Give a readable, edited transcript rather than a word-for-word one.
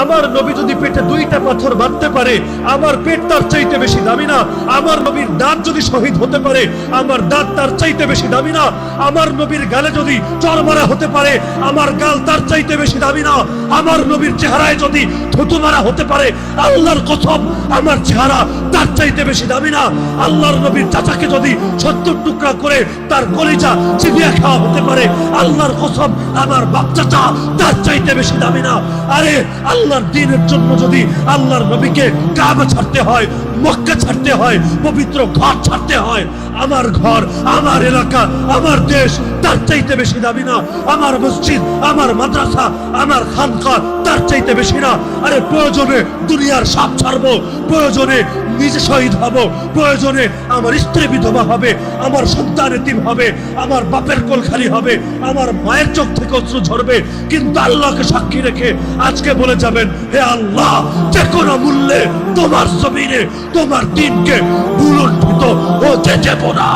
আমার নবী যদি পেটে 2টা পাথর বাঁধতে পারে, আমার পেট তার চাইতে বেশি দামি না? আমার নবীর দাঁত যদি শহীদ হতে পারে, আমার দাঁত তার চাইতে বেশি দামি না? আমার নবীর গালে যদি চড় মারা হতে পারে, আমার গাল তার চাইতে বেশি দামি না? আমার নবীর চেহারায় যদি থুতু মারা হতে পারে, আল্লাহর কসম আমার চেহারা তার চাইতে বেশি দামি না? আল্লাহর নবীর চাচাকে যদি 70 টুকরা করে তার কলিজা চিবিয়ে খাওয়া হতে পারে, আল্লাহর কসম আমার বাপ চাচা তার চাইতে বেশি দামি না? আরে আল্লাহর দ্বীনের জন্য যদি আল্লাহর নবীকে কাবা ছাড়তে হয়, মক্কা ছাড়তে হয়, পবিত্র ঘর ছাড়তে হয়, আমার ঘর, আমার এলাকা, আমার দেশ তার চাইতে বেশি দামি না? আমার মসজিদ, আমার মাদ্রাসা, আমার খানকা তার চাইতে বেশি না? আরে প্রয়োজনে দুনিয়ার সব ছাড়বো, প্রয়োজনে নিজে শহীদ হব, প্রয়োজনে আমার স্ত্রী বিধবা হবে, আমার সন্তান এতিম হবে, আমার বাপের কোল খালি হবে, আমার মায়ের চোখ থেকে অশ্রু ঝরবে, কিন্তু আল্লাহকে সাক্ষী রেখে আজকে বলে যাবেন, হে আল্লাহ, যে কোনো মূল্যে তোমার জমিনে তোমার দিনকে ভুলুণ্ঠিত হতে দেব না।